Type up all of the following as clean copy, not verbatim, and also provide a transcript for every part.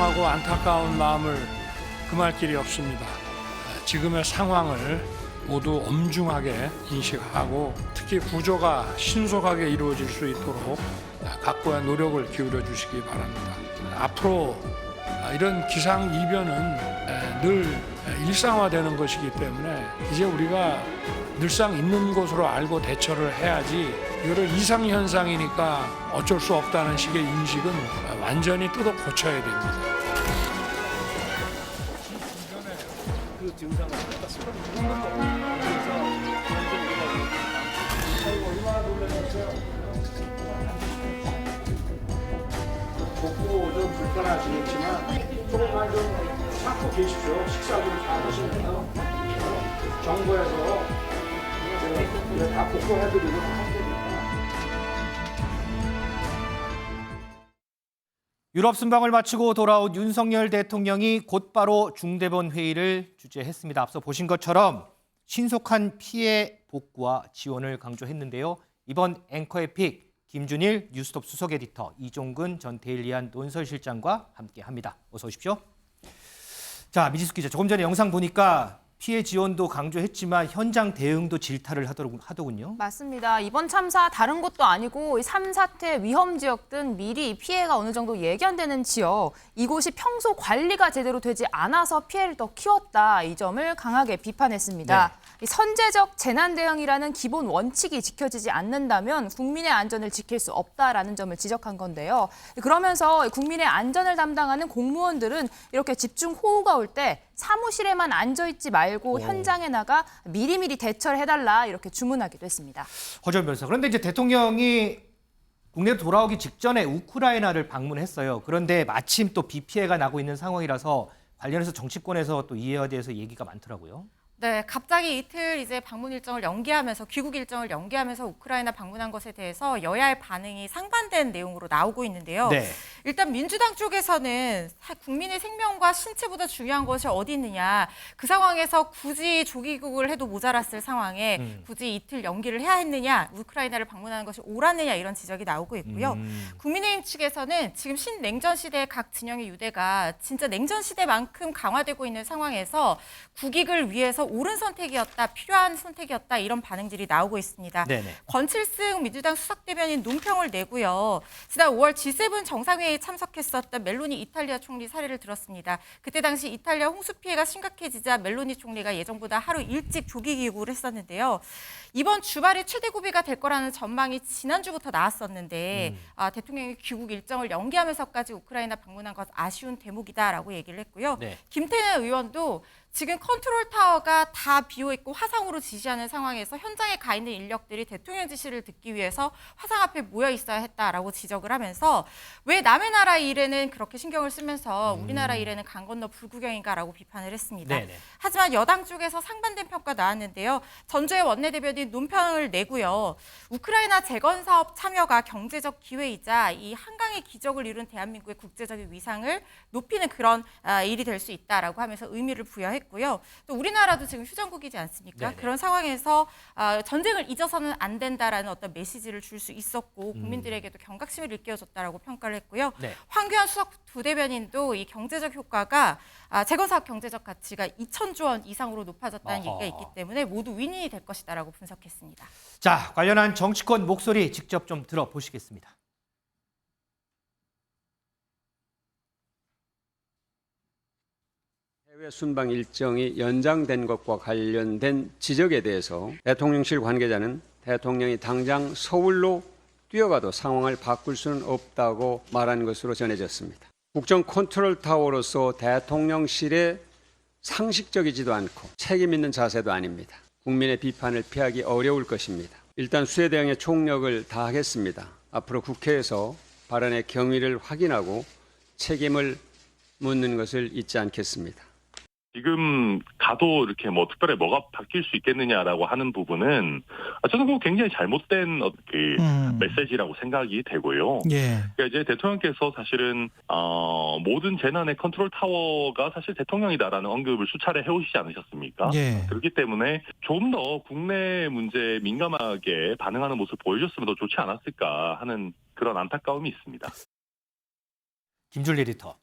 죄송하고 안타까운 마음을 금할 길이 없습니다. 지금의 상황을 모두 엄중하게 인식하고 특히 구조가 신속하게 이루어질 수 있도록 각고의 노력을 기울여 주시기 바랍니다. 앞으로 이런 기상이변은 늘 일상화되는 것이기 때문에 이제 우리가 늘상 있는 것으로 알고 대처를 해야지 이거를 이상현상이니까 어쩔 수 없다는 식의 인식은 완전히 뜯어 고쳐야 됩니다. 그 증상을 얼마나 놀라셨어요? 복부 좀 불편하시겠지만 조금만 좀 참고 계십시오. 식사 좀 잘 하시면서 정부에서 제가 다 복구해드리고 할 테니까. 유럽 순방을 마치고 돌아온 윤석열 대통령이 곧바로 중대본 회의를 주재했습니다. 앞서 보신 것처럼 신속한 피해 복구와 지원을 강조했는데요. 이번 앵커의 픽 김준일 뉴스톱 수석 에디터, 이종근 전 데일리안 논설실장과 함께합니다. 어서 오십시오. 자, 미지수 기자, 조금 전에 영상 보니까 피해 지원도 강조했지만 현장 대응도 질타를 하더군요. 맞습니다. 이번 참사 다른 곳도 아니고 이 3사태 위험 지역 등 미리 피해가 어느 정도 예견되는 지역, 이곳이 평소 관리가 제대로 되지 않아서 피해를 더 키웠다. 이 점을 강하게 비판했습니다. 네. 이 선제적 재난 대응이라는 기본 원칙이 지켜지지 않는다면 국민의 안전을 지킬 수 없다라는 점을 지적한 건데요. 그러면서 국민의 안전을 담당하는 공무원들은 이렇게 집중 호우가 올 때 사무실에만 앉아있지 말고 현장에 나가 미리미리 대처를 해달라 이렇게 주문하기도 했습니다. 허전 변호사, 그런데 이제 대통령이 국내로 돌아오기 직전에 우크라이나를 방문했어요. 그런데 마침 또 비 피해가 나고 있는 상황이라서 관련해서 정치권에서 또 이해에 대해서 얘기가 많더라고요. 네, 갑자기 이틀 이제 방문 일정을 연기하면서 귀국 일정을 연기하면서 우크라이나 방문한 것에 대해서 여야의 반응이 상반된 내용으로 나오고 있는데요. 네. 일단 민주당 쪽에서는 국민의 생명과 신체보다 중요한 것이 어디 있느냐. 그 상황에서 굳이 조기국을 해도 모자랐을 상황에 굳이 이틀 연기를 해야 했느냐. 우크라이나를 방문하는 것이 옳았느냐 이런 지적이 나오고 있고요. 국민의힘 측에서는 지금 신냉전 시대의 각 진영의 유대가 진짜 냉전 시대만큼 강화되고 있는 상황에서 국익을 위해서 옳은 선택이었다, 필요한 선택이었다 이런 반응들이 나오고 있습니다. 네네. 권칠승 민주당 수석대변인 논평을 내고요. 지난 5월 G7 정상회의에 참석했었던 멜로니 이탈리아 총리 사례를 들었습니다. 그때 당시 이탈리아 홍수 피해가 심각해지자 멜로니 총리가 예정보다 하루 일찍 조기 귀국을 했었는데요. 이번 주말에 최대 고비가 될 거라는 전망이 지난주부터 나왔었는데 대통령이 귀국 일정을 연기하면서까지 우크라이나 방문한 것 아쉬운 대목이다라고 얘기를 했고요. 네. 김태년 의원도 지금 컨트롤 타워가 다 비어있고 화상으로 지시하는 상황에서 현장에 가 있는 인력들이 대통령 지시를 듣기 위해서 화상 앞에 모여 있어야 했다라고 지적을 하면서 왜 남의 나라 일에는 그렇게 신경을 쓰면서 우리나라 일에는 강 건너 불구경인가라고 비판을 했습니다. 네네. 하지만 여당 쪽에서 상반된 평가 나왔는데요. 전주의 원내대변인 논평을 내고요. 우크라이나 재건 사업 참여가 경제적 기회이자 이 한강의 기적을 이룬 대한민국의 국제적인 위상을 높이는 그런 일이 될 수 있다라고 하면서 의미를 부여했고요. 또 우리나라도 지금 휴전국이지 않습니까? 네네. 그런 상황에서 전쟁을 잊어서는 안 된다라는 어떤 메시지를 줄 수 있었고 국민들에게도 경각심을 일깨워줬다라고 평가를 했고요. 네. 황교안 수석 부대변인도 이 경제적 효과가 재건사업 경제적 가치가 2,000조 원 이상으로 높아졌다는 얘기가 있기 때문에 모두 윈윈이 될 것이다라고 분석했습니다. 자, 관련한 정치권 목소리 직접 좀 들어보시겠습니다. 해외 순방 일정이 연장된 것과 관련된 지적에 대해서 대통령실 관계자는 대통령이 당장 서울로 뛰어가도 상황을 바꿀 수는 없다고 말한 것으로 전해졌습니다. 국정 컨트롤 타워로서 대통령실에 상식적이지도 않고 책임 있는 자세도 아닙니다. 국민의 비판을 피하기 어려울 것입니다. 일단 수해 대응에 총력을 다하겠습니다. 앞으로 국회에서 발언의 경위를 확인하고 책임을 묻는 것을 잊지 않겠습니다. 지금 가도 이렇게 뭐 특별히 뭐가 바뀔 수 있겠느냐라고 하는 부분은 저는 그거 굉장히 잘못된 메시지라고 생각이 되고요. 예. 그러니까 이제 대통령께서 사실은 모든 재난의 컨트롤 타워가 사실 대통령이다라는 언급을 수차례 해오시지 않으셨습니까? 예. 그렇기 때문에 좀 더 국내 문제에 민감하게 반응하는 모습을 보여줬으면 더 좋지 않았을까 하는 그런 안타까움이 있습니다. 김준일 에디터.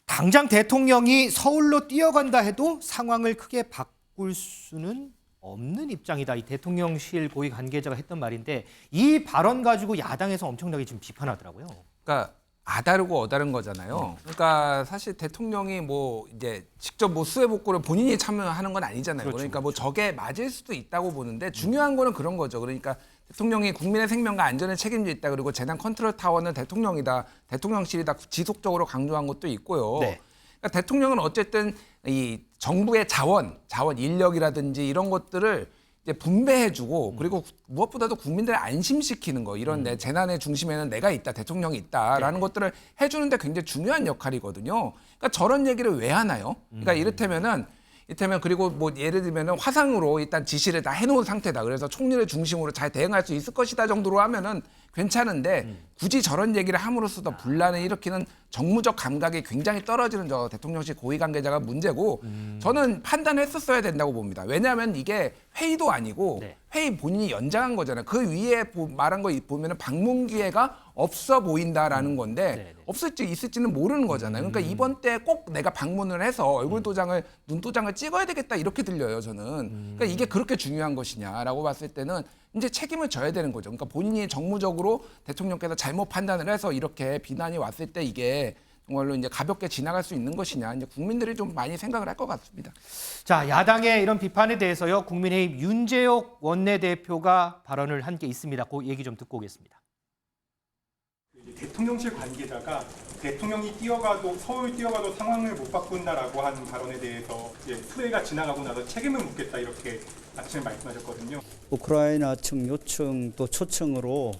당장 대통령이 서울로 뛰어간다 해도 상황을 크게 바꿀 수는 없는 입장이다. 이 대통령실 고위 관계자가 했던 말인데 이 발언 가지고 야당에서 엄청나게 지금 비판하더라고요. 그러니까 아다르고 어다른 거잖아요. 그러니까 사실 대통령이 뭐 이제 직접 뭐 수해 복구를 본인이 참여하는 건 아니잖아요. 그렇죠, 그러니까 뭐 저게 맞을 수도 있다고 보는데 중요한 거는 그런 거죠. 그러니까 대통령이 국민의 생명과 안전에 책임져 있다. 그리고 재난 컨트롤 타워는 대통령이다. 대통령실이다. 지속적으로 강조한 것도 있고요. 네. 그러니까 대통령은 어쨌든 이 정부의 자원 인력이라든지 이런 것들을 이제 분배해주고 그리고 무엇보다도 국민들을 안심시키는 거 이런 내 재난의 중심에는 내가 있다 대통령이 있다라는 것들을 해주는데 굉장히 중요한 역할이거든요. 그러니까 저런 얘기를 왜 하나요? 그러니까 이를테면 그리고 뭐 예를 들면은 화상으로 일단 지시를 다 해놓은 상태다. 그래서 총리를 중심으로 잘 대응할 수 있을 것이다 정도로 하면은 괜찮은데 굳이 저런 얘기를 함으로써 분란을 일으키는 정무적 감각이 굉장히 떨어지는 저 대통령실 고위 관계자가 문제고 저는 판단했었어야 된다고 봅니다. 왜냐하면 이게 회의도 아니고 네. 회의 본인이 연장한 거잖아요. 그 위에 말한 거 보면은 방문 기회가 없어 보인다라는 건데 네. 없을지 있을지는 모르는 거잖아요. 그러니까 이번 때 꼭 내가 방문을 해서 얼굴 도장을 눈 도장을 찍어야 되겠다 이렇게 들려요. 저는. 그러니까 이게 그렇게 중요한 것이냐라고 봤을 때는 이제 책임을 져야 되는 거죠. 그러니까 본인이 정무적으로 대통령께서 잘못 판단을 해서 이렇게 비난이 왔을 때 이게 정말로 이제 가볍게 지나갈 수 있는 것이냐 이제 국민들이 좀 많이 생각을 할 것 같습니다. 자, 야당의 이런 비판에 대해서요. 국민의힘 윤재옥 원내대표가 발언을 한 게 있습니다. 그 얘기 좀 듣고 오겠습니다. 대통령실 관계자가 대통령이 서울 뛰어가도 상황을 못 바꾼다라고 하는 발언에 대해서 이제 수해가 지나가고 나서 책임을 묻겠다 이렇게 아침에 말씀하셨거든요. 우크라이나 측 요청 또 초청으로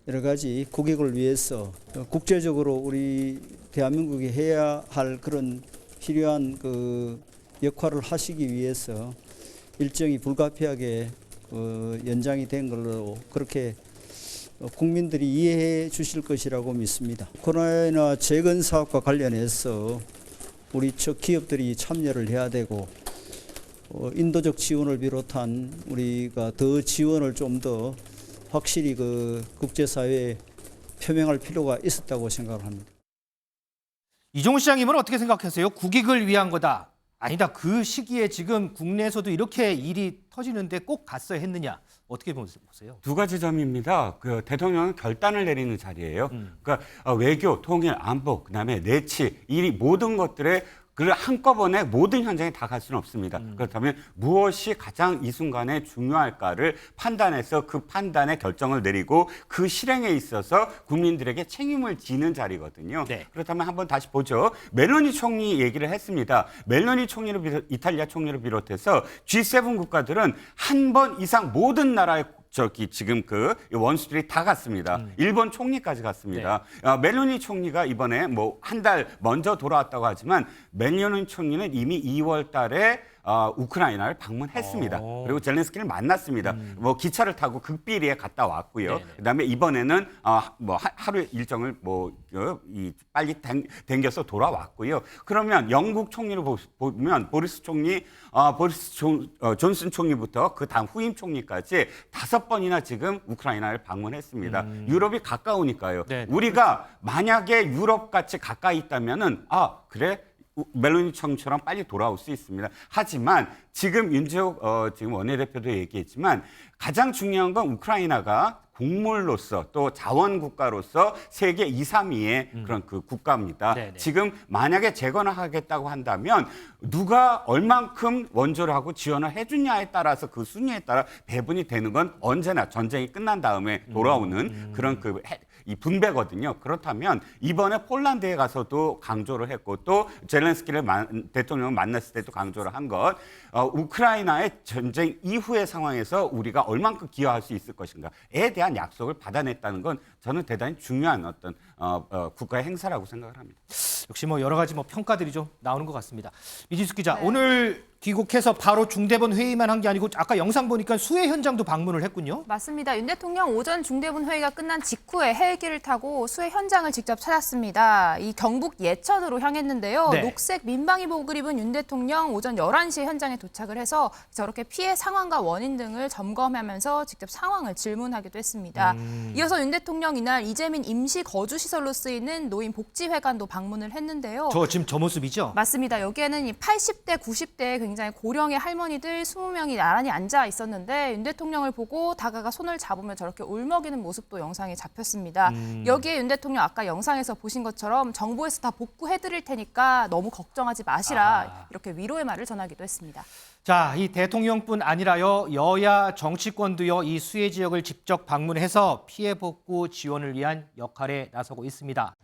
여러 가지 국익을 위해서 국제적으로 우리 대한민국이 해야 할 그런 필요한 그 역할을 하시기 위해서 일정이 불가피하게 연장이 된 걸로 그렇게 국민들이 이해해 주실 것이라고 믿습니다. 우크라이나 재건 사업과 관련해서 우리 측 기업들이 참여를 해야 되고 인도적 지원을 비롯한 우리가 더 지원을 좀 더 확실히 그 국제사회에 표명할 필요가 있었다고 생각을 합니다. 이종우 시장님은 어떻게 생각하세요? 국익을 위한 거다. 아니다. 그 시기에 지금 국내에서도 이렇게 일이 터지는데 꼭 갔어야 했느냐? 어떻게 보세요? 두 가지 점입니다. 그 대통령은 결단을 내리는 자리예요. 그러니까 외교, 통일, 안보, 그다음에 내치, 이 모든 것들에 그걸 한꺼번에 모든 현장에 다 갈 수는 없습니다. 그렇다면 무엇이 가장 이 순간에 중요할까를 판단해서 그 판단의 결정을 내리고 그 실행에 있어서 국민들에게 책임을 지는 자리거든요. 네. 그렇다면 한번 다시 보죠. 멜로니 총리 얘기를 했습니다. 멜로니 총리를 이탈리아 총리를 비롯해서 G7 국가들은 한 번 이상 모든 나라의 지금 그 원수들이 다 갔습니다. 일본 총리까지 갔습니다. 멜로니 총리가 이번에 뭐 한 달 먼저 돌아왔다고 하지만 멜로니 총리는 이미 2월 달에 우크라이나를 방문했습니다. 그리고 젤렌스키를 만났습니다. 뭐 기차를 타고 극비리에 갔다 왔고요. 그다음에 이번에는 뭐 하루 일정을 빨리 당겨서 돌아왔고요. 그러면 영국 총리를 보면 보리스 존슨 총리부터 그 다음 후임 총리까지 5번이나 지금 우크라이나를 방문했습니다. 유럽이 가까우니까요. 네. 우리가 만약에 유럽 같이 가까이 있다면은 그래. 멜로니 총리처럼 빨리 돌아올 수 있습니다. 하지만 지금 윤재옥 지금 원내대표도 얘기했지만 가장 중요한 건 우크라이나가 곡물로서 또 자원국가로서 세계 2, 3위의 그런 그 국가입니다. 네네. 지금 만약에 재건하겠다고 한다면 누가 얼만큼 원조를 하고 지원을 해주냐에 따라서 그 순위에 따라 배분이 되는 건 언제나 전쟁이 끝난 다음에 돌아오는 그런 이 분배거든요. 그렇다면 이번에 폴란드에 가서도 강조를 했고 또 젤렌스키를 대통령을 만났을 때도 강조를 한 것 우크라이나의 전쟁 이후의 상황에서 우리가 얼만큼 기여할 수 있을 것인가에 대한 약속을 받아냈다는 건 저는 대단히 중요한 어떤 국가의 행사라고 생각을 합니다. 역시 뭐 여러 가지 평가들이 좀 나오는 것 같습니다. 이진숙 기자, 오늘 귀국해서 바로 중대본 회의만 한 게 아니고 아까 영상 보니까 수해 현장도 방문을 했군요. 맞습니다. 윤 대통령 오전 중대본 회의가 끝난 직후에 헬기 헬기를 타고 수해 현장을 직접 찾았습니다. 이 경북 예천으로 향했는데요. 네. 녹색 민방위복을 입은 윤 대통령 오전 11시에 현장에 도착을 해서 저렇게 피해 상황과 원인 등을 점검하면서 직접 상황을 질문하기도 했습니다. 이어서 윤 대통령 이날 이재민 임시 거주시설로 쓰이는 노인 복지회관도 방문을 했는데요. 지금 저 모습이죠? 맞습니다. 여기에는 이 80대, 90대 굉장히 고령의 할머니들 20명이 나란히 앉아 있었는데 윤 대통령을 보고 다가가 손을 잡으며 저렇게 울먹이는 모습도 영상에 잡혔습니다. 여기에 윤 대통령 아까 영상에서 보신 것처럼 정부에서 다 복구해드릴 테니까 너무 걱정하지 마시라 이렇게 위로의 말을 전하기도 했습니다. 자, 이 대통령뿐 아니라요, 여야 정치권도요, 이 수해 지역을 직접 방문해서 피해 복구 지원을 위한 역할에 나서고 있습니다.